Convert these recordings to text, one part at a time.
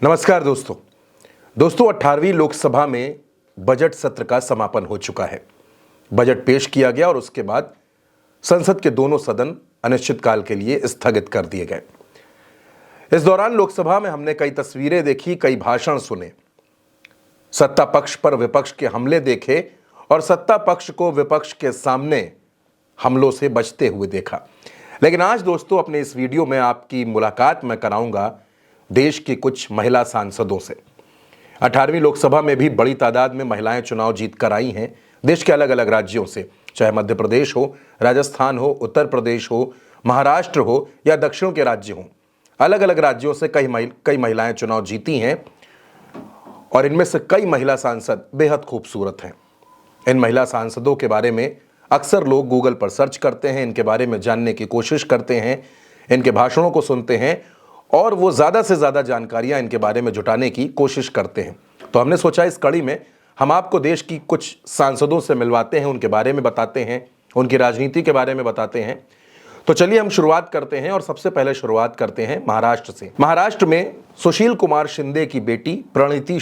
नमस्कार दोस्तों 18वीं लोकसभा में बजट सत्र का समापन हो चुका है। बजट पेश किया गया और उसके बाद संसद के दोनों सदन अनिश्चितकाल के लिए स्थगित कर दिए गए। इस दौरान लोकसभा में हमने कई तस्वीरें देखी, कई भाषण सुने, सत्ता पक्ष पर विपक्ष के हमले देखे और सत्ता पक्ष को विपक्ष के सामने हमलों से बचते हुए देखा। लेकिन आज दोस्तों अपने इस वीडियो में आपकी मुलाकात मैं कराऊंगा देश की कुछ महिला सांसदों से। 18वीं लोकसभा में भी बड़ी तादाद में महिलाएं चुनाव जीत कर आई हैं देश के अलग अलग राज्यों से, चाहे मध्य प्रदेश हो, राजस्थान हो, उत्तर प्रदेश हो, महाराष्ट्र हो या दक्षिण के राज्य हों। अलग अलग राज्यों से कई महिलाएं चुनाव जीती हैं और इनमें से कई महिला सांसद बेहद खूबसूरत हैं। इन महिला सांसदों के बारे में अक्सर लोग गूगल पर सर्च करते हैं, इनके बारे में जानने की कोशिश करते हैं, इनके भाषणों को सुनते हैं और वो ज़्यादा से ज़्यादा जानकारियां इनके बारे में जुटाने की कोशिश करते हैं। तो हमने सोचा इस कड़ी में हम आपको देश की कुछ सांसदों से मिलवाते हैं, उनके बारे में बताते हैं, उनकी राजनीति के बारे में बताते हैं। तो चलिए हम शुरुआत करते हैं और सबसे पहले शुरुआत करते हैं महाराष्ट्र से। महाराष्ट्र में सुशील कुमार शिंदे की बेटी प्रणीति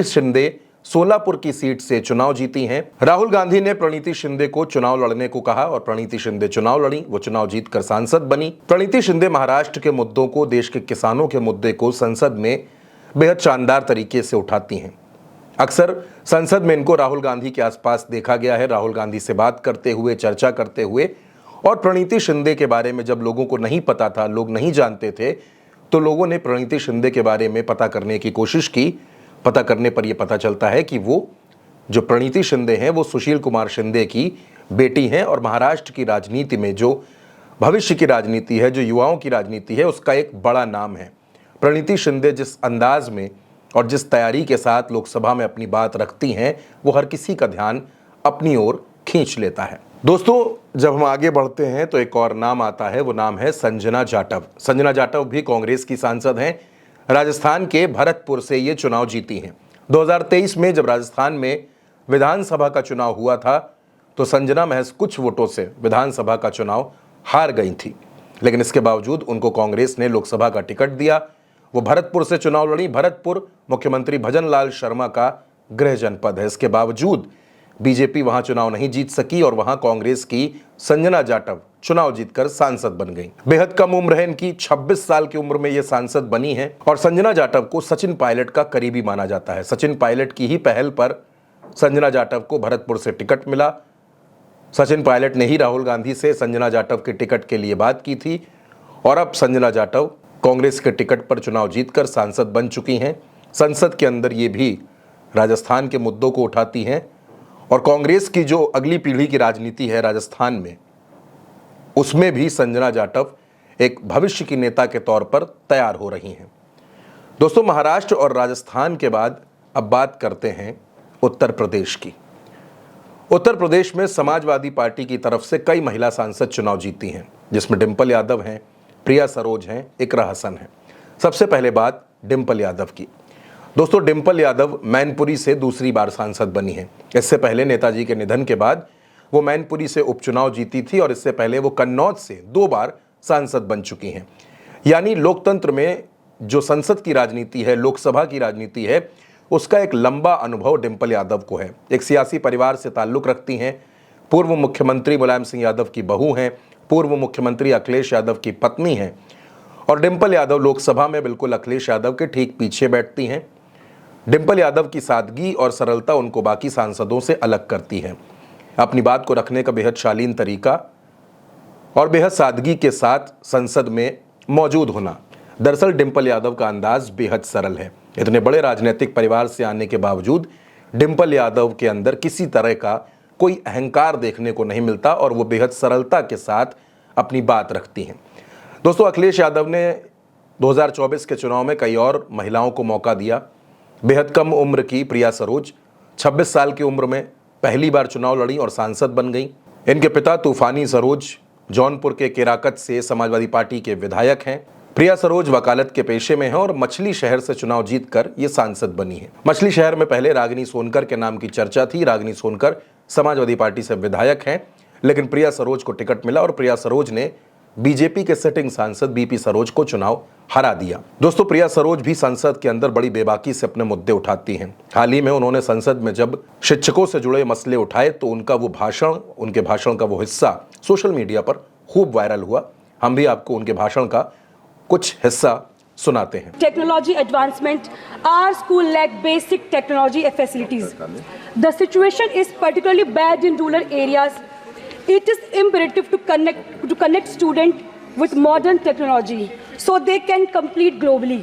शिंदे सोलापुर की सीट से चुनाव जीती हैं। राहुल गांधी ने प्रणीति शिंदे को चुनाव लड़ने को कहा और प्रणीति शिंदे चुनाव लड़ी, वो चुनाव जीतकर सांसद बनी। प्रणीति शिंदे महाराष्ट्र के मुद्दों को, देश के किसानों के मुद्दे को संसद में बेहद शानदार तरीके से उठाती हैं। अक्सर संसद में इनको राहुल गांधी के आसपास देखा गया है, राहुल गांधी से बात करते हुए, चर्चा करते हुए। और प्रणीति शिंदे के बारे में जब लोगों को नहीं पता था, लोग नहीं जानते थे, तो लोगों ने प्रणीति शिंदे के बारे में पता करने की कोशिश की। पता करने पर यह पता चलता है कि वो जो प्रणीति शिंदे हैं वो सुशील कुमार शिंदे की बेटी हैं और महाराष्ट्र की राजनीति में जो भविष्य की राजनीति है, जो युवाओं की राजनीति है, उसका एक बड़ा नाम है। प्रणीति शिंदे जिस अंदाज में और जिस तैयारी के साथ लोकसभा में अपनी बात रखती हैं, वो हर किसी का ध्यान अपनी ओर खींच लेता है। दोस्तों जब हम आगे बढ़ते हैं तो एक और नाम आता है, वो नाम है संजना जाटव। संजना जाटव भी कांग्रेस की सांसद हैं। राजस्थान के भरतपुर से ये चुनाव जीती हैं। 2023 में जब राजस्थान में विधानसभा का चुनाव हुआ था तो संजना महज कुछ वोटों से विधानसभा का चुनाव हार गई थी, लेकिन इसके बावजूद उनको कांग्रेस ने लोकसभा का टिकट दिया। वो भरतपुर से चुनाव लड़ी। भरतपुर मुख्यमंत्री भजनलाल शर्मा का गृह जनपद है। इसके बावजूद बीजेपी वहां चुनाव नहीं जीत सकी और वहां कांग्रेस की संजना जाटव चुनाव जीतकर सांसद बन गई। बेहद कम उम्र है इनकी, 26 साल की उम्र में ये सांसद बनी है। और संजना जाटव को सचिन पायलट का करीबी माना जाता है। सचिन पायलट की ही पहल पर संजना जाटव को भरतपुर से टिकट मिला। सचिन पायलट ने ही राहुल गांधी से संजना जाटव के टिकट के लिए बात की थी और अब संजना जाटव कांग्रेस के टिकट पर चुनाव जीतकर सांसद बन चुकी हैं। संसद के अंदर ये भी राजस्थान के मुद्दों को उठाती हैं और कांग्रेस की जो अगली पीढ़ी की राजनीति है राजस्थान में, उसमें भी संजना जाटव एक भविष्य की नेता के तौर पर तैयार हो रही हैं। दोस्तों महाराष्ट्र और राजस्थान के बाद अब बात करते हैं उत्तर प्रदेश की। उत्तर प्रदेश में समाजवादी पार्टी की तरफ से कई महिला सांसद चुनाव जीती हैं, जिसमें डिंपल यादव हैं, प्रिया सरोज हैं, इकरा हसन हैं। सबसे पहले बात डिंपल यादव की। दोस्तों डिंपल यादव मैनपुरी से दूसरी बार सांसद बनी है। इससे पहले नेताजी के निधन के बाद वो मैनपुरी से उपचुनाव जीती थी और इससे पहले वो कन्नौज से 2 बार सांसद बन चुकी हैं। यानी लोकतंत्र में जो संसद की राजनीति है, लोकसभा की राजनीति है, उसका एक लंबा अनुभव डिंपल यादव को है। एक सियासी परिवार से ताल्लुक़ रखती हैं, पूर्व मुख्यमंत्री मुलायम सिंह यादव की बहू हैं, पूर्व मुख्यमंत्री अखिलेश यादव की पत्नी हैं और डिंपल यादव लोकसभा में बिल्कुल अखिलेश यादव के ठीक पीछे बैठती हैं। डिंपल यादव की सादगी और सरलता उनको बाकी सांसदों से अलग करती है। अपनी बात को रखने का बेहद शालीन तरीका और बेहद सादगी के साथ संसद में मौजूद होना। दरअसल डिंपल यादव का अंदाज बेहद सरल है। इतने बड़े राजनीतिक परिवार से आने के बावजूद डिंपल यादव के अंदर किसी तरह का कोई अहंकार देखने को नहीं मिलता और वो बेहद सरलता के साथ अपनी बात रखती हैं। दोस्तों अखिलेश यादव ने 2024 के चुनाव में कई और महिलाओं को मौका दिया। बेहद कम उम्र की प्रिया सरोज 26 साल की उम्र में पहली बार चुनाव लड़ी और सांसद बन गई। इनके पिता तूफानी सरोज जौनपुर के केराकत से समाजवादी पार्टी के विधायक हैं। प्रिया सरोज वकालत के पेशे में हैं और मछली शहर से चुनाव जीतकर ये सांसद बनी है। मछली शहर में पहले रागिनी सोनकर के नाम की चर्चा थी। रागिनी सोनकर समाजवादी पार्टी से विधायक हैं, लेकिन प्रिया सरोज को टिकट मिला और प्रिया सरोज ने बीजेपी के सिटिंग सांसद बीपी सरोज को चुनाव हरा दिया। दोस्तों, प्रिया सरोज भी संसद के अंदर बड़ी बेबाकी से अपने मुद्दे उठाती हैं। हाल ही में उन्होंने संसद में जब शिक्षकों से जुड़े मसले उठाए तो उनके भाषण का वो हिस्सा सोशल मीडिया पर खूब वायरल हुआ। हम भी आपको उनके भाषण का कुछ हिस्सा सुनाते हैं। Technology advancement, our school lack basic technology facilities. The situation is particularly bad in rural areas. It is imperative to connect students with modern technology so they can compete globally.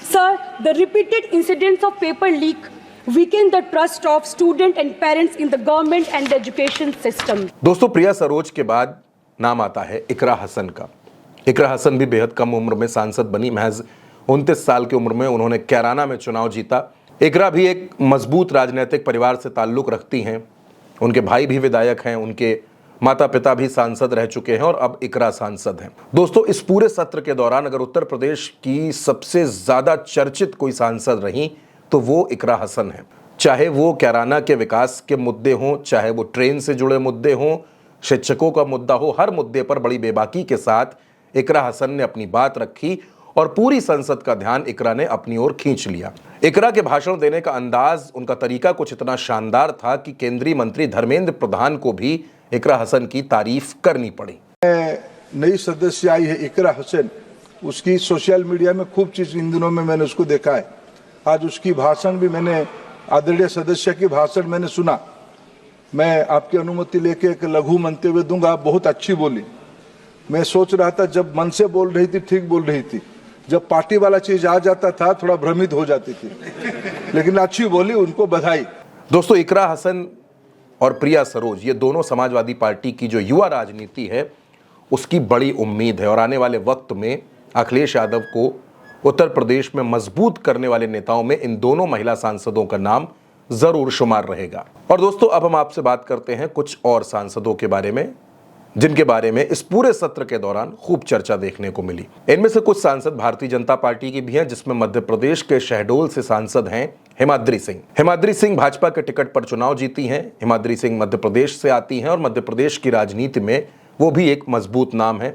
Sir, the repeated incidents of paper leak weaken the trust of students and parents in the government and the education system. दोस्तों, प्रिया सरोज के बाद नाम आता है इकरा हसन का। इकरा हसन भी बेहद कम उम्र में सांसद बनी। महज 29 साल की उम्र में उन्होंने कैराना में चुनाव जीता। इकरा भी एक मजबूत राजनीतिक परिवार से ताल्लुक रखती हैं। उनके भाई भी विधायक हैं, उनके माता पिता भी सांसद रह चुके हैं और अब इकरा सांसद हैं। दोस्तों, इस पूरे सत्र के दौरान अगर उत्तर प्रदेश की सबसे ज्यादा चर्चित कोई सांसद रही तो वो इकरा हसन है। चाहे वो कैराना के विकास के मुद्दे हों, चाहे वो ट्रेन से जुड़े मुद्दे हों, शिक्षकों का मुद्दा हो, हर मुद्दे पर बड़ी बेबाकी के साथ इकरा हसन ने अपनी बात रखी और पूरी संसद का ध्यान इकरा ने अपनी ओर खींच लिया। इकरा के भाषण देने का अंदाज, उनका तरीका कुछ इतना शानदार था कि केंद्रीय मंत्री धर्मेंद्र प्रधान को भी इकरा हसन की तारीफ करनी पड़ी। नई सदस्य आई है इकरा हसन, उसकी सोशल मीडिया में खूब चीज इन दिनों में मैंने उसको देखा है। आज उसकी भाषण भी मैंने, आदरणीय सदस्य की भाषण मैंने सुना। मैं आपकी अनुमति लेके एक लघु मंतव्य दूंगा। बहुत अच्छी बोली। मैं सोच रहा था जब मन से बोल रही थी ठीक बोल रही थी, जब पार्टी वाला चीज आ जाता था थोड़ा भ्रमित हो जाती थी, लेकिन अच्छी बोली, उनको बधाई। दोस्तों, इकरा हसन और प्रिया सरोज, ये दोनों समाजवादी पार्टी की जो युवा राजनीति है उसकी बड़ी उम्मीद है और आने वाले वक्त में अखिलेश यादव को उत्तर प्रदेश में मजबूत करने वाले नेताओं में इन दोनों महिला सांसदों का नाम जरूर शुमार रहेगा। और दोस्तों, अब हम आपसे बात करते हैं कुछ और सांसदों के बारे में जिनके बारे में इस पूरे सत्र के दौरान खूब चर्चा देखने को मिली। इनमें से कुछ सांसद भारतीय जनता पार्टी की भी हैं, जिसमें मध्य प्रदेश के शहडोल से सांसद हैं हिमाद्री सिंह। हिमाद्री सिंह भाजपा के टिकट पर चुनाव जीती हैं। हिमाद्री सिंह मध्य प्रदेश से आती हैं और मध्य प्रदेश की राजनीति में वो भी एक मजबूत नाम है।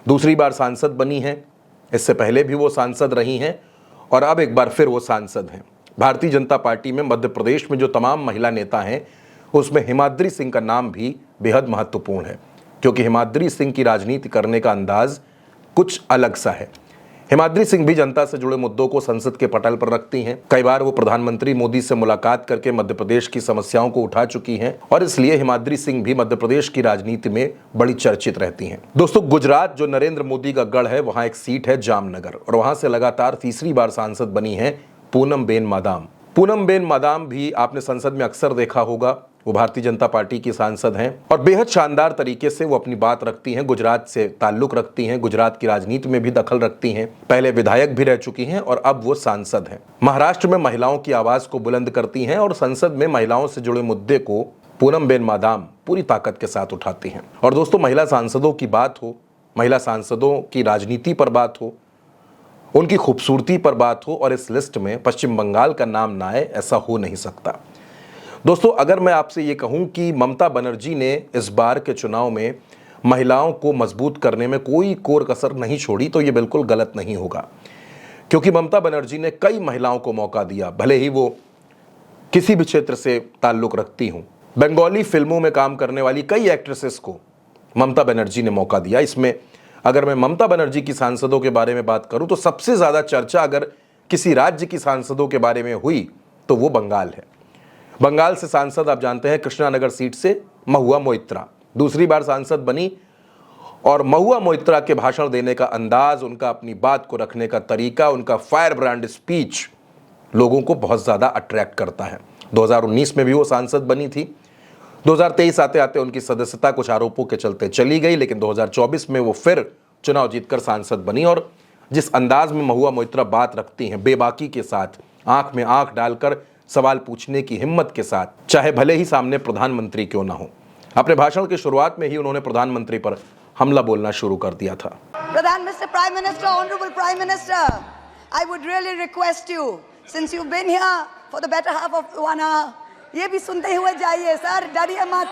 दूसरी बार सांसद बनी हैं, इससे पहले भी वो सांसद रही हैं और अब एक बार फिर वो सांसद हैं। भारतीय जनता पार्टी में मध्य प्रदेश में जो तमाम महिला नेता हैं उसमें हिमाद्री सिंह का नाम भी बेहद महत्वपूर्ण है, क्योंकि हिमाद्री सिंह की राजनीति करने का अंदाज कुछ अलग सा है। हिमाद्री सिंह भी जनता से जुड़े मुद्दों को संसद के पटल पर रखती हैं। कई बार वो प्रधानमंत्री मोदी से मुलाकात करके मध्य प्रदेश की समस्याओं को उठा चुकी हैं और इसलिए हिमाद्री सिंह भी मध्य प्रदेश की राजनीति में बड़ी चर्चित रहती हैं। दोस्तों, गुजरात जो नरेंद्र मोदी का गढ़ है, वहां एक सीट है जामनगर और वहां से लगातार तीसरी बार सांसद बनी है पूनमबेन मादाम। पूनमबेन मादाम भी आपने संसद में अक्सर देखा होगा। वो भारतीय जनता पार्टी की सांसद हैं और बेहद शानदार तरीके से वो अपनी बात रखती हैं। गुजरात से ताल्लुक रखती हैं, गुजरात की राजनीति में भी दखल रखती हैं, पहले विधायक भी रह चुकी हैं और अब वो सांसद हैं। महाराष्ट्र में महिलाओं की आवाज को बुलंद करती हैं और संसद में महिलाओं से जुड़े मुद्दे को पूनमबेन मादाम पूरी ताकत के साथ उठाती हैं। और दोस्तों, महिला सांसदों की बात हो, महिला सांसदों की राजनीति पर बात हो, उनकी खूबसूरती पर बात हो और इस लिस्ट में पश्चिम बंगाल का नाम ना आए, ऐसा हो नहीं सकता। दोस्तों, अगर मैं आपसे ये कहूं कि ममता बनर्जी ने इस बार के चुनाव में महिलाओं को मजबूत करने में कोई कोर कसर नहीं छोड़ी तो ये बिल्कुल गलत नहीं होगा, क्योंकि ममता बनर्जी ने कई महिलाओं को मौका दिया, भले ही वो किसी भी क्षेत्र से ताल्लुक रखती हूं। बंगाली फिल्मों में काम करने वाली कई एक्ट्रेसेस को ममता बनर्जी ने मौका दिया। इसमें अगर मैं ममता बनर्जी की सांसदों के बारे में बात करूं तो सबसे ज़्यादा चर्चा अगर किसी राज्य की सांसदों के बारे में हुई तो वो बंगाल है। बंगाल से सांसद आप जानते हैं, कृष्णानगर सीट से महुआ मोइत्रा दूसरी बार सांसद बनी और महुआ मोइत्रा के भाषण देने का अंदाज, उनका अपनी बात को रखने का तरीका, उनका फायर ब्रांड स्पीच लोगों को बहुत ज़्यादा अट्रैक्ट करता है। 2019 में भी वो सांसद बनी थी। 2023 आते आते उनकी सदस्यता कुछ आरोपों के चलते चली गई, लेकिन 2024 में वो फिर चुनाव जीतकर सांसद बनी और जिस अंदाज में महुआ मोइत्रा बात रखती हैं, बेबाकी के साथ, आंख में आंख डालकर सवाल पूछने की हिम्मत के साथ, चाहे भले ही सामने प्रधानमंत्री क्यों ना हो। अपने भाषण की शुरुआत में ही उन्होंने प्रधानमंत्री पर हमला बोलना शुरू कर दिया था। Mr. Prime Minister, Honorable Prime Minister, I would really request you, since you've been here for the better half of 1 hour, ये भी सुनते हुए जाइए सर, डरिए मत,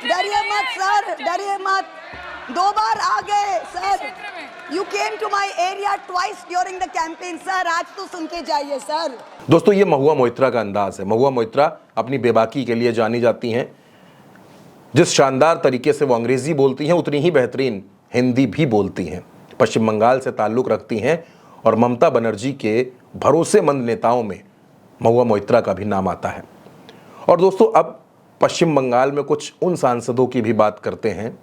डरिए मत सर, डरिए मत। दो बार आ गए sir. You came to my area twice during the campaign sir. आज तो सुन के जाइए सर। दोस्तों ये महुआ मोइत्रा का अंदाज है। महुआ मोइत्रा अपनी बेबाकी के लिए जानी जाती हैं। जिस शानदार तरीके से वो अंग्रेजी बोलती हैं उतनी ही बेहतरीन हिंदी भी बोलती हैं। पश्चिम बंगाल से ताल्लुक़ रखती हैं और ममता बनर्जी के भरोसेमंद नेताओं में महुआ मोइत्रा का भी नाम आता है। और दोस्तों अब पश्चिम बंगाल में कुछ उन सांसदों की भी बात करते हैं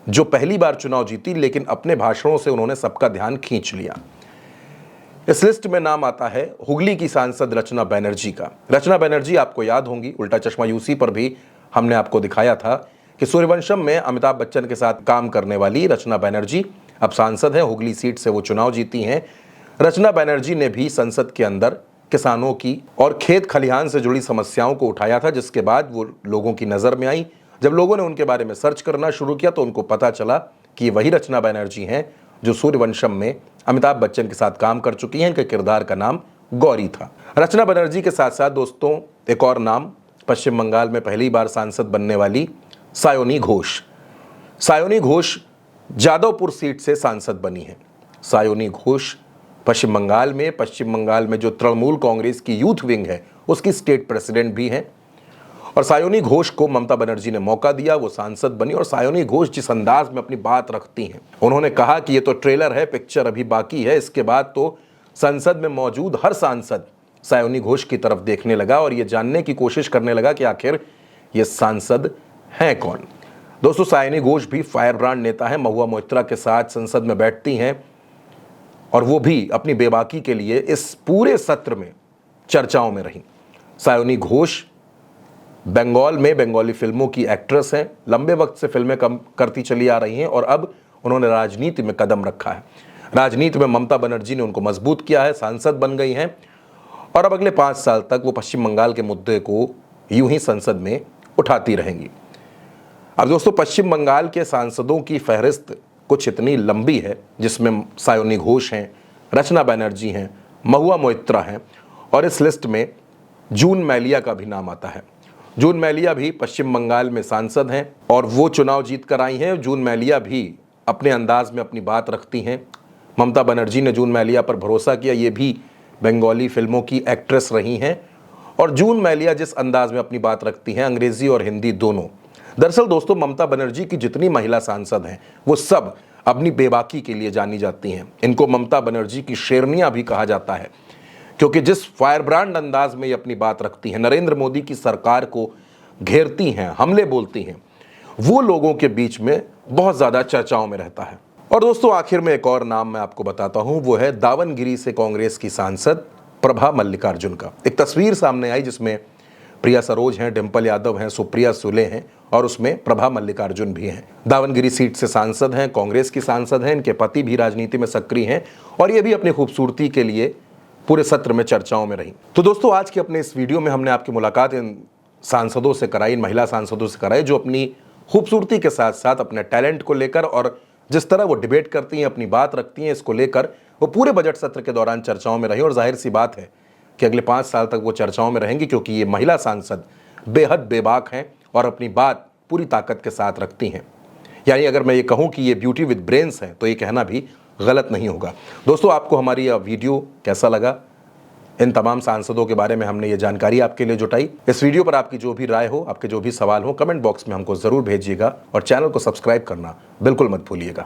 जो पहली बार चुनाव जीती, लेकिन अपने भाषणों से उन्होंने सबका ध्यान खींच लिया। इस लिस्ट में नाम आता है हुगली की सांसद रचना बनर्जी का। रचना बनर्जी आपको याद होंगी, उल्टा चश्मा यूसी पर भी हमने आपको दिखाया था कि सूर्यवंशम में अमिताभ बच्चन के साथ काम करने वाली रचना बनर्जी अब सांसद हैं। हुगली सीट से वो चुनाव जीती हैं। रचना बनर्जी ने भी संसद के अंदर किसानों की और खेत खलिहान से जुड़ी समस्याओं को उठाया था, जिसके बाद वो लोगों की नज़र में आई। जब लोगों ने उनके बारे में सर्च करना शुरू किया तो उनको पता चला कि वही रचना बनर्जी हैं जो सूर्यवंशम में अमिताभ बच्चन के साथ काम कर चुकी हैं। इनके किरदार का नाम गौरी था। रचना बनर्जी के साथ साथ दोस्तों एक और नाम, पश्चिम बंगाल में पहली बार सांसद बनने वाली सायोनी घोष। सायोनी घोष जादवपुर सीट से सांसद बनी है। सायोनी घोष पश्चिम बंगाल में जो तृणमूल कांग्रेस की यूथ विंग है उसकी स्टेट प्रेसिडेंट भी हैं। और सायोनी घोष को ममता बनर्जी ने मौका दिया, वो सांसद बनी। और सायोनी घोष जिस अंदाज में अपनी बात रखती हैं, उन्होंने कहा कि ये तो ट्रेलर है, पिक्चर अभी बाकी है। इसके बाद तो संसद में मौजूद हर सांसद सायोनी घोष की तरफ देखने लगा और ये जानने की कोशिश करने लगा कि आखिर ये सांसद हैं कौन। दोस्तों सायोनी घोष भी फायर ब्रांड नेता है, महुआ मोइत्रा के साथ संसद में बैठती हैं और वो भी अपनी बेबाकी के लिए इस पूरे सत्र में चर्चाओं में रहीं। सायोनी घोष बंगाल में बंगाली फिल्मों की एक्ट्रेस हैं, लंबे वक्त से फिल्में कम करती चली आ रही हैं और अब उन्होंने राजनीति में कदम रखा है। राजनीति में ममता बनर्जी ने उनको मजबूत किया है, सांसद बन गई हैं और अब अगले 5 साल तक वो पश्चिम बंगाल के मुद्दे को यूं ही संसद में उठाती रहेंगी। अब दोस्तों पश्चिम बंगाल के सांसदों की फहरिस्त कुछ इतनी लंबी है जिसमें सायोनी घोष हैं, रचना बनर्जी हैं, महुआ मोइत्रा हैं और इस लिस्ट में जून मैलिया का भी नाम आता है। जून मैलिया भी पश्चिम बंगाल में सांसद हैं और वो चुनाव जीत कर आई हैं। जून मैलिया भी अपने अंदाज में अपनी बात रखती हैं। ममता बनर्जी ने जून मैलिया पर भरोसा किया, ये भी बंगाली फिल्मों की एक्ट्रेस रही हैं और जून मैलिया जिस अंदाज में अपनी बात रखती हैं, अंग्रेजी और हिंदी दोनों। दरअसल दोस्तों ममता बनर्जी की जितनी महिला सांसद हैं वो सब अपनी बेबाकी के लिए जानी जाती हैं। इनको ममता बनर्जी की शेरनियां भी कहा जाता है क्योंकि जिस फायर ब्रांड अंदाज में ये अपनी बात रखती हैं, नरेंद्र मोदी की सरकार को घेरती हैं, हमले बोलती हैं, वो लोगों के बीच में बहुत ज़्यादा चर्चाओं में रहता है। और दोस्तों आखिर में एक और नाम मैं आपको बताता हूं, वो है दावनगिरी से कांग्रेस की सांसद प्रभा मल्लिकार्जुन का। एक तस्वीर सामने आई जिसमें प्रिया सरोज हैं, डिंपल यादव हैं, सुप्रिया सुले हैं और उसमें प्रभा मल्लिकार्जुन भी हैं। दावनगिरी सीट से सांसद हैं, कांग्रेस की सांसद हैं, इनके पति भी राजनीति में सक्रिय हैं और ये भी अपनी खूबसूरती के लिए पूरे सत्र में चर्चाओं में रही। तो दोस्तों आज के अपने इस वीडियो में हमने आपकी मुलाकात इन सांसदों से कराई, इन महिला सांसदों से कराई जो अपनी खूबसूरती के साथ साथ अपने टैलेंट को लेकर और जिस तरह वो डिबेट करती हैं, अपनी बात रखती हैं, इसको लेकर वो पूरे बजट सत्र के दौरान चर्चाओं में रही। और जाहिर सी बात है कि अगले 5 साल तक वो चर्चाओं में रहेंगी क्योंकि ये महिला सांसद बेहद बेबाक हैं और अपनी बात पूरी ताकत के साथ रखती हैं। यानी अगर मैं ये कहूँ कि ये ब्यूटी विद ब्रेन्स है तो ये कहना भी गलत नहीं होगा। दोस्तों आपको हमारी यह वीडियो कैसा लगा? इन तमाम सांसदों के बारे में हमने ये जानकारी आपके लिए जुटाई। इस वीडियो पर आपकी जो भी राय हो, आपके जो भी सवाल हो, कमेंट बॉक्स में हमको ज़रूर भेजिएगा और चैनल को सब्सक्राइब करना बिल्कुल मत भूलिएगा।